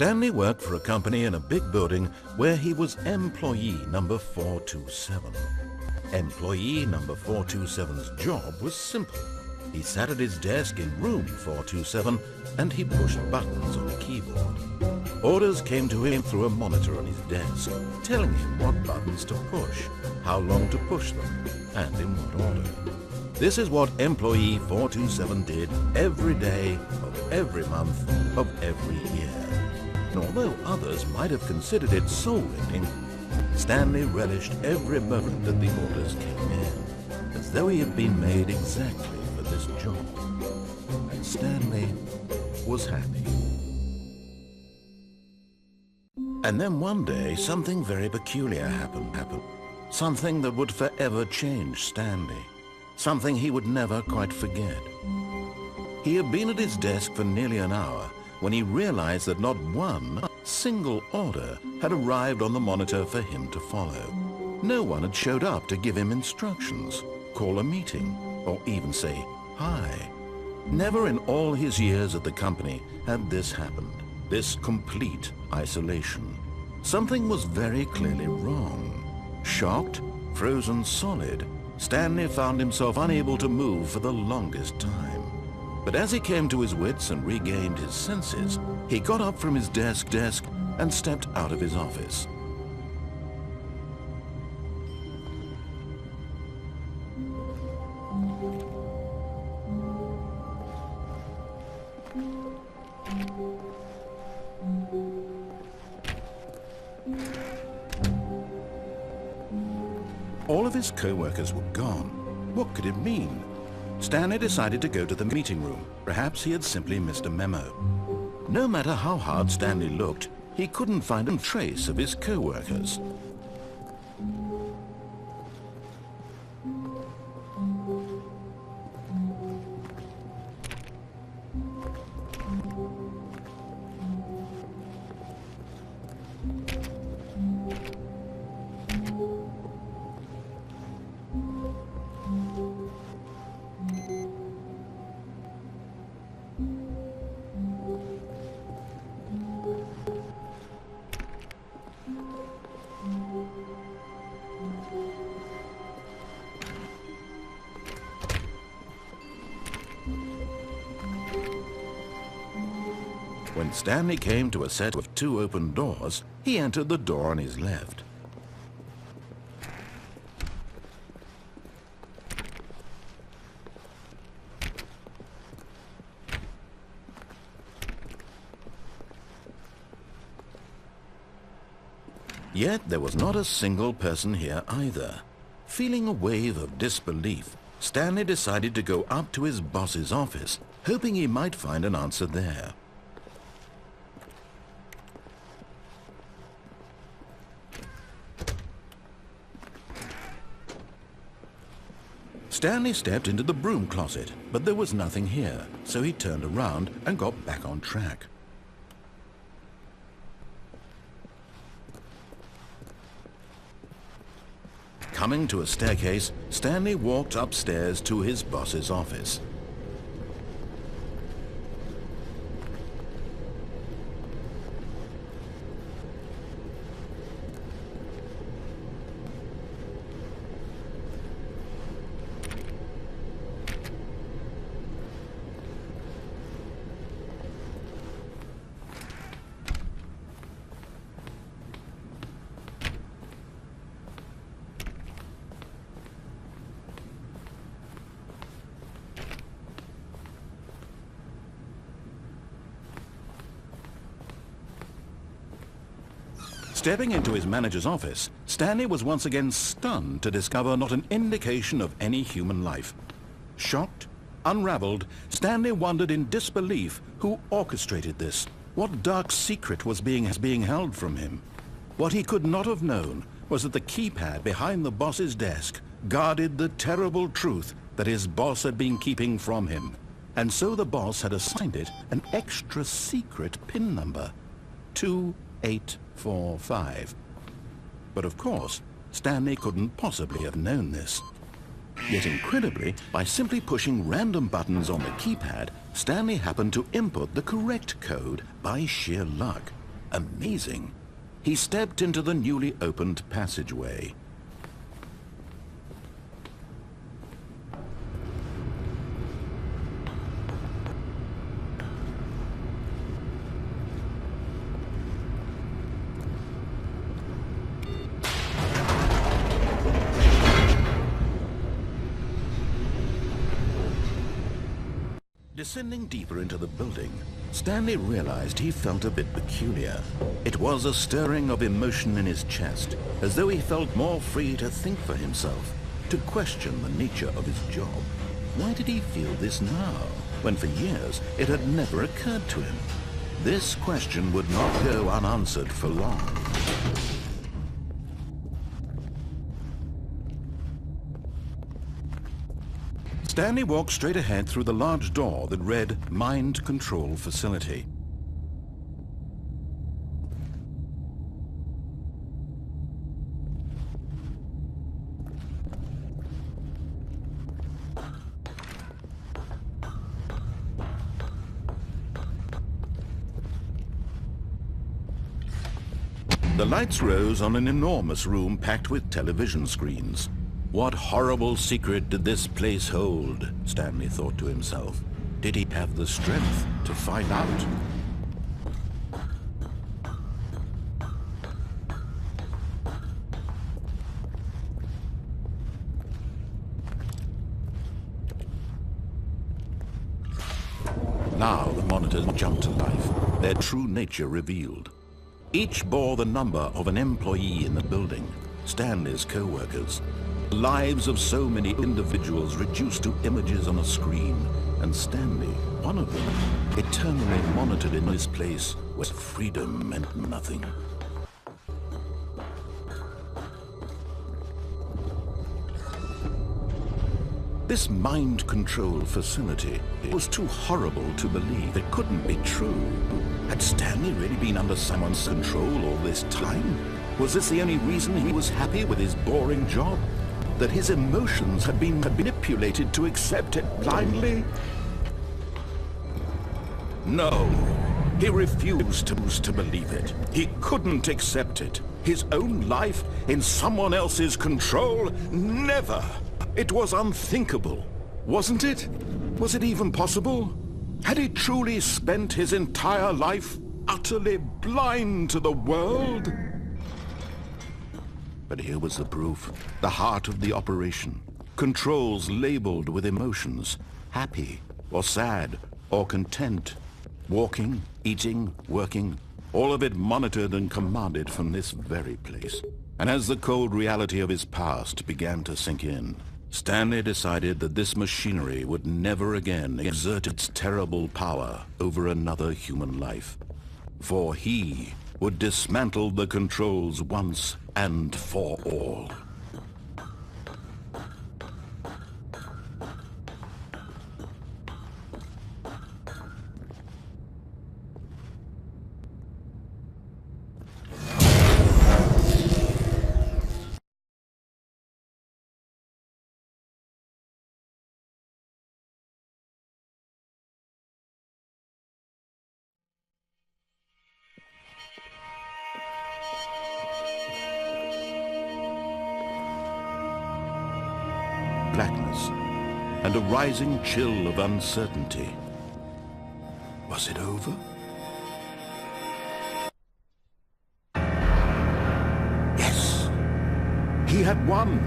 Stanley worked for a company in a big building where he was employee number 427. Employee number 427's job was simple. He sat at his desk in room 427 and he pushed buttons on a keyboard. Orders came to him through a monitor on his desk, telling him what buttons to push, how long to push them, and in what order. This is what employee 427 did every day of every month of every year. And although others might have considered it soul-lifting, Stanley relished every moment that the orders came in, as though he had been made exactly for this job. And Stanley was happy. And then one day, something very peculiar happened. Something that would forever change Stanley. Something he would never quite forget. He had been at his desk for nearly an hour when he realized that not one single order had arrived on the monitor for him to follow. No one had showed up to give him instructions, call a meeting, or even say hi. Never in all his years at the company had this happened, this complete isolation. Something was very clearly wrong. Shocked, frozen solid, Stanley found himself unable to move for the longest time. But as he came to his wits and regained his senses, he got up from his desk and stepped out of his office. All of his co-workers were gone. What could it mean? Stanley decided to go to the meeting room. Perhaps he had simply missed a memo. No matter how hard Stanley looked, he couldn't find a trace of his co-workers. When Stanley came to a set of 2 open doors, he entered the door on his left. Yet there was not a single person here either. Feeling a wave of disbelief, Stanley decided to go up to his boss's office, hoping he might find an answer there. Stanley stepped into the broom closet, but there was nothing here, so he turned around and got back on track. Coming to a staircase, Stanley walked upstairs to his boss's office. Stepping into his manager's office, Stanley was once again stunned to discover not an indication of any human life. Shocked, unraveled, Stanley wondered in disbelief who orchestrated this. What dark secret was being held from him? What he could not have known was that the keypad behind the boss's desk guarded the terrible truth that his boss had been keeping from him. And so the boss had assigned it an extra secret PIN number, 2845. But of course, Stanley couldn't possibly have known this. Yet incredibly, by simply pushing random buttons on the keypad, Stanley happened to input the correct code by sheer luck. Amazing. He stepped into the newly opened passageway. Descending deeper into the building, Stanley realized he felt a bit peculiar. It was a stirring of emotion in his chest, as though he felt more free to think for himself, to question the nature of his job. Why did he feel this now, when for years it had never occurred to him? This question would not go unanswered for long. Stanley walked straight ahead through the large door that read Mind Control Facility. The lights rose on an enormous room packed with television screens. What horrible secret did this place hold? Stanley thought to himself. Did he have the strength to find out? Now the monitors jumped to life, their true nature revealed. Each bore the number of an employee in the building, Stanley's co-workers. The lives of so many individuals reduced to images on a screen, and Stanley, one of them, eternally monitored in this place where freedom meant nothing. This mind control facility was too horrible to believe. It couldn't be true. Had Stanley really been under someone's control all this time? Was this the only reason he was happy with his boring job? That his emotions had been manipulated to accept it blindly? No, he refused to believe it. He couldn't accept it. His own life in someone else's control? Never! It was unthinkable, wasn't it? Was it even possible? Had he truly spent his entire life utterly blind to the world? But here was the proof, the heart of the operation. Controls labeled with emotions, happy or sad or content. Walking, eating, working, all of it monitored and commanded from this very place. And as the cold reality of his past began to sink in, Stanley decided that this machinery would never again exert its terrible power over another human life. For he would dismantle the controls once and for all. Blackness, and a rising chill of uncertainty. Was it over? Yes! He had won!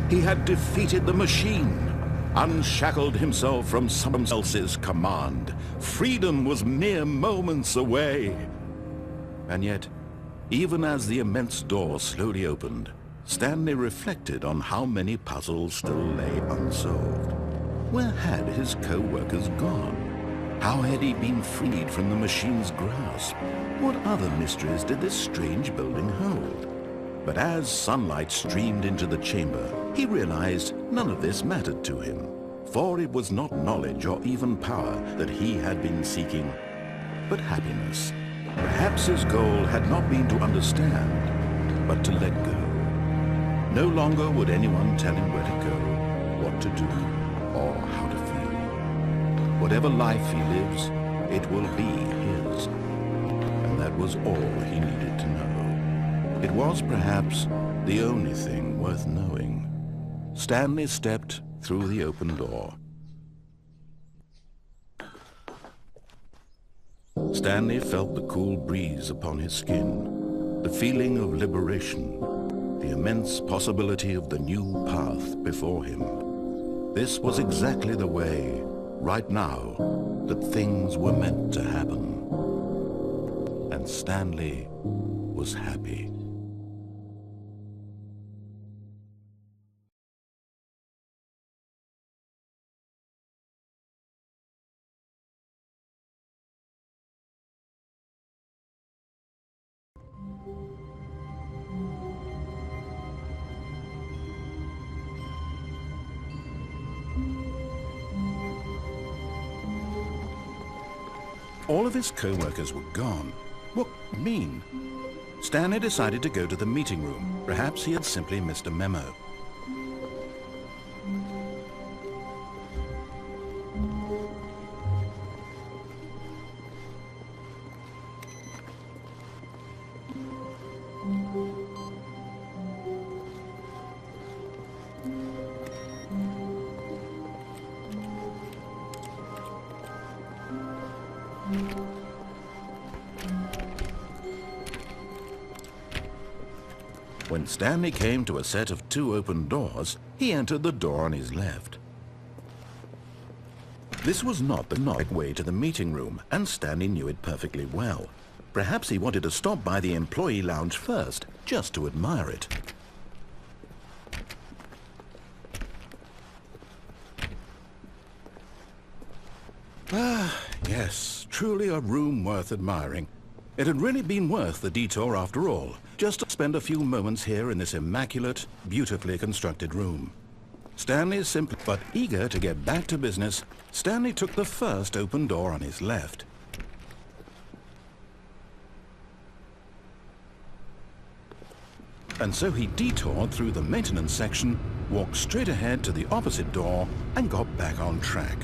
He had defeated the machine, unshackled himself from someone else's command. Freedom was mere moments away. And yet, even as the immense door slowly opened, Stanley reflected on how many puzzles still lay unsolved. Where had his co-workers gone? How had he been freed from the machine's grasp? What other mysteries did this strange building hold? But as sunlight streamed into the chamber, he realized none of this mattered to him, for it was not knowledge or even power that he had been seeking, but happiness. Perhaps his goal had not been to understand, but to let go. No longer would anyone tell him where to go, what to do, or how to feel. Whatever life he lives, it will be his. And that was all he needed to know. It was perhaps the only thing worth knowing. Stanley stepped through the open door. Stanley felt the cool breeze upon his skin, the feeling of liberation, the immense possibility of the new path before him. This was exactly the way, right now, that things were meant to happen. And Stanley was happy. All of his co-workers were gone. What mean? Stanley decided to go to the meeting room. Perhaps he had simply missed a memo. When Stanley came to a set of 2 open doors, he entered the door on his left. This was not the right way to the meeting room, and Stanley knew it perfectly well. Perhaps he wanted to stop by the employee lounge first, just to admire it. Ah, yes, truly a room worth admiring. It had really been worth the detour after all, just to spend a few moments here in this immaculate, beautifully constructed room. Stanley simply, but eager to get back to business, Stanley took the first open door on his left. And so he detoured through the maintenance section, walked straight ahead to the opposite door, and got back on track.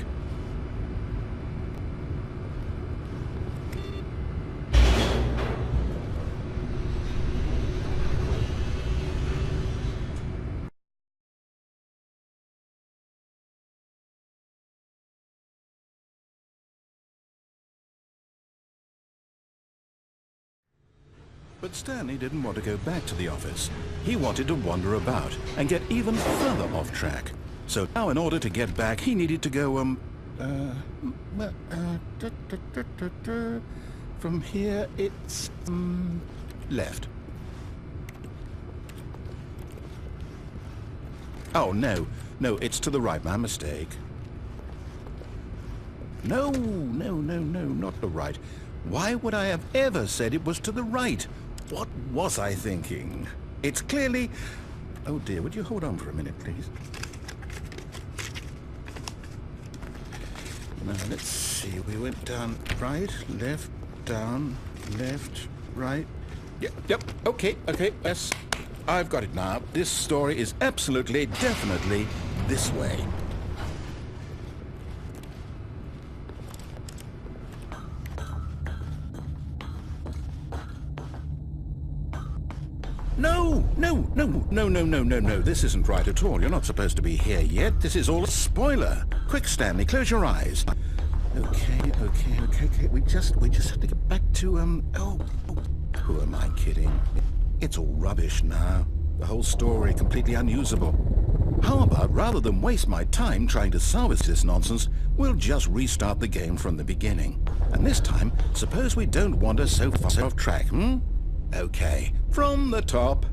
But Stanley didn't want to go back to the office. He wanted to wander about and get even further off track. So now in order to get back, he needed to go, from here it's, left. Oh, no, it's to the right, my mistake. No, not the right. Why would I have ever said it was to the right? What was I thinking? It's clearly... Oh dear, would you hold on for a minute, please? Now, let's see. We went down right, left, down, left, right. Yep, okay, yes. I've got it now. This story is absolutely, definitely this way. No, this isn't right at all. You're not supposed to be here yet. This is all a spoiler. Quick, Stanley, close your eyes. Okay. We just have to get back to, who am I kidding? It's all rubbish now. The whole story completely unusable. How about, rather than waste my time trying to salvage this nonsense, we'll just restart the game from the beginning. And this time, suppose we don't wander so far off track, Okay, from the top.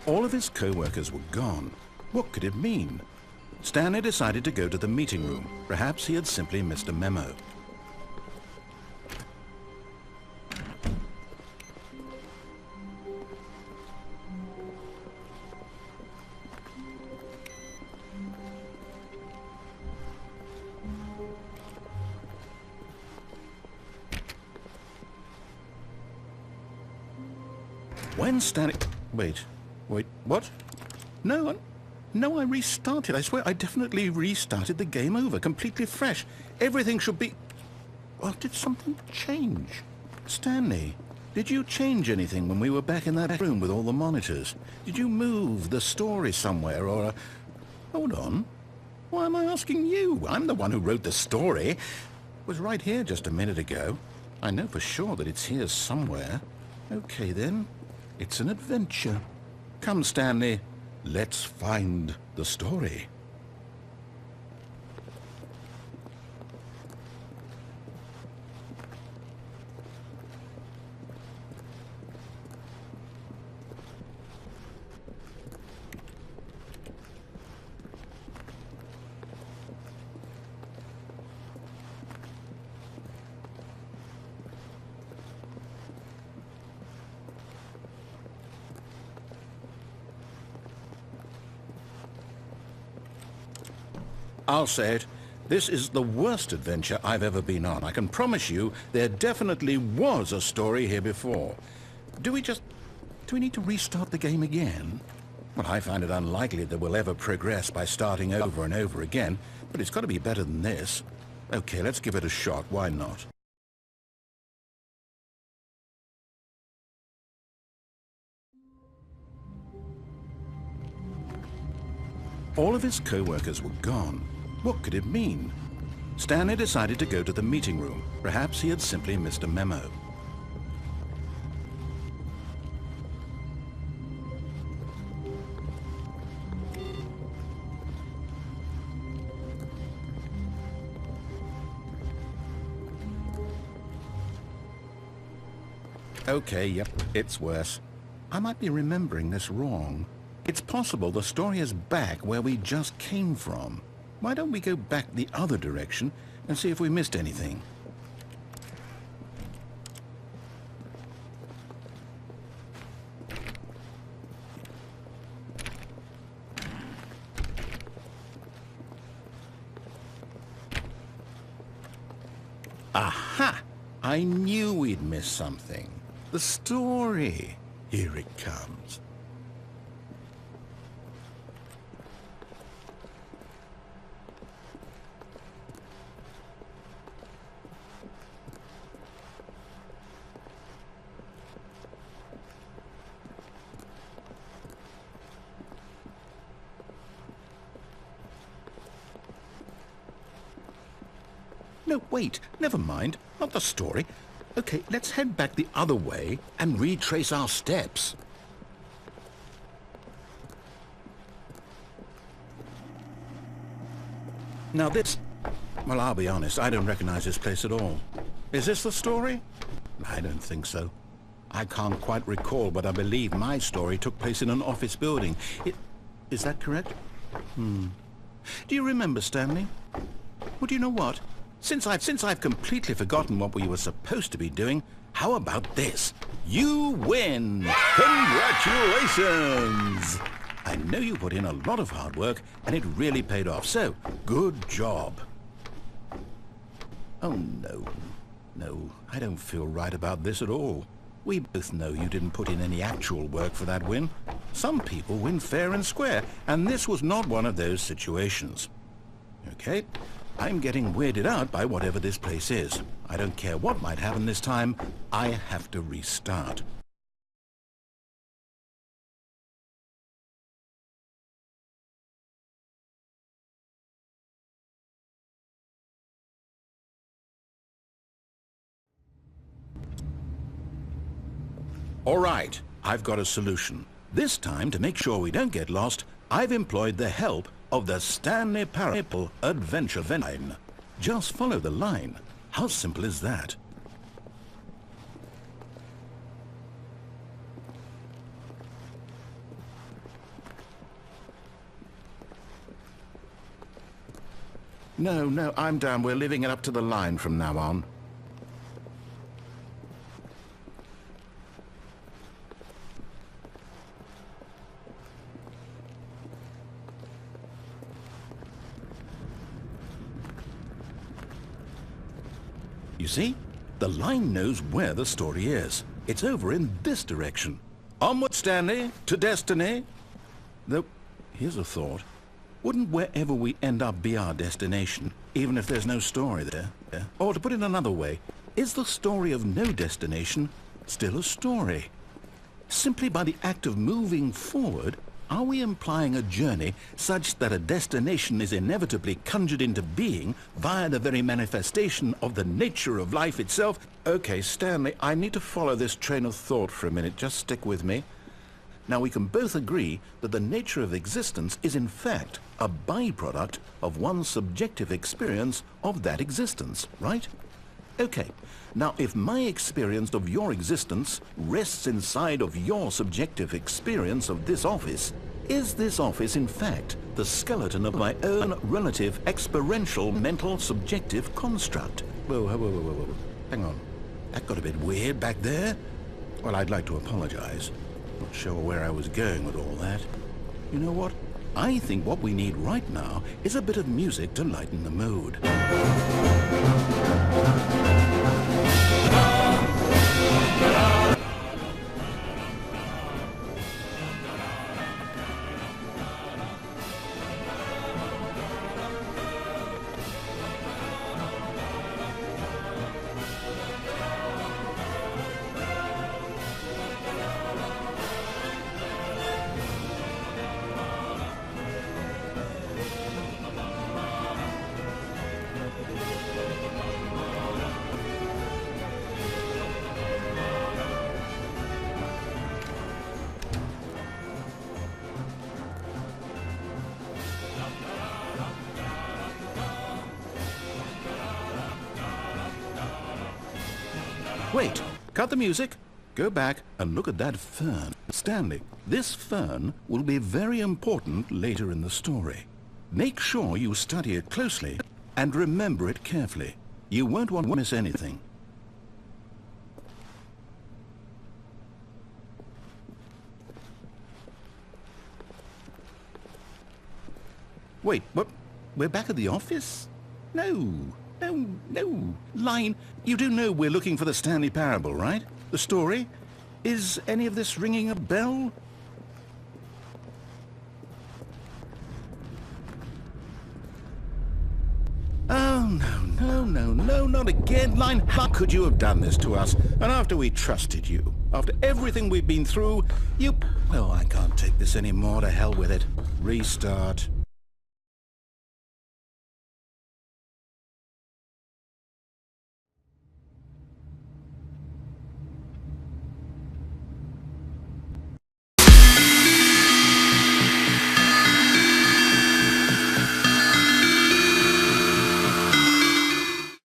All of his co-workers were gone. What could it mean? Stanley decided to go to the meeting room. Perhaps he had simply missed a memo. When Stanley... Wait, what? No, no, I restarted. I swear I definitely restarted the game over, completely fresh. Everything should be... Well, did something change? Stanley, did you change anything when we were back in that room with all the monitors? Did you move the story somewhere or... Hold on. Why am I asking you? I'm the one who wrote the story. It was right here just a minute ago. I know for sure that it's here somewhere. Okay, then. It's an adventure. Come, Stanley. Let's find the story. I'll say it. This is the worst adventure I've ever been on. I can promise you there definitely was a story here before. Do we need to restart the game again? Well, I find it unlikely that we'll ever progress by starting over and over again, but it's got to be better than this. Okay, let's give it a shot. Why not? All of his co-workers were gone. What could it mean? Stanley decided to go to the meeting room. Perhaps he had simply missed a memo. Okay, yep, it's worse. I might be remembering this wrong. It's possible the story is back where we just came from. Why don't we go back the other direction and see if we missed anything? Aha! I knew we'd miss something. The story. Here it comes. No, wait, never mind. Not the story. Okay, let's head back the other way and retrace our steps. Now this... Well, I'll be honest, I don't recognize this place at all. Is this the story? I don't think so. I can't quite recall, but I believe my story took place in an office building. Is that correct? Do you remember, Stanley? Well, do you know what? Since I've completely forgotten what we were supposed to be doing, how about this? You win! Congratulations! I know you put in a lot of hard work, and it really paid off, so good job. Oh, no. No, I don't feel right about this at all. We both know you didn't put in any actual work for that win. Some people win fair and square, and this was not one of those situations. Okay? I'm getting weirded out by whatever this place is. I don't care what might happen this time. I have to restart. All right, I've got a solution. This time, to make sure we don't get lost, I've employed the help of the Stanley Parable adventure line. Just follow the line. How simple is that? No, I'm down. We're leaving it up to the line from now on. You see? The line knows where the story is. It's over in this direction. Onward, Stanley, to destiny. Here's a thought. Wouldn't wherever we end up be our destination, even if there's no story there? Or to put it another way, is the story of no destination still a story? Simply by the act of moving forward, are we implying a journey such that a destination is inevitably conjured into being via the very manifestation of the nature of life itself? Okay, Stanley, I need to follow this train of thought for a minute. Just stick with me. Now, we can both agree that the nature of existence is in fact a byproduct of one's subjective experience of that existence, right? Okay, now if my experience of your existence rests inside of your subjective experience of this office, is this office in fact the skeleton of my own relative experiential mental subjective construct? Whoa. Hang on. That got a bit weird back there. Well, I'd like to apologize. Not sure where I was going with all that. You know what? I think what we need right now is a bit of music to lighten the mood. Wait, cut the music. Go back and look at that fern. Stanley, this fern will be very important later in the story. Make sure you study it closely and remember it carefully. You won't want to miss anything. Wait, what? We're back at the office? No. Line, you do know we're looking for the Stanley Parable, right? The story? Is any of this ringing a bell? Oh, no, not again. Line, how could you have done this to us? And after we trusted you, after everything we've been through, you... Well, I can't take this anymore. To hell with it. Restart.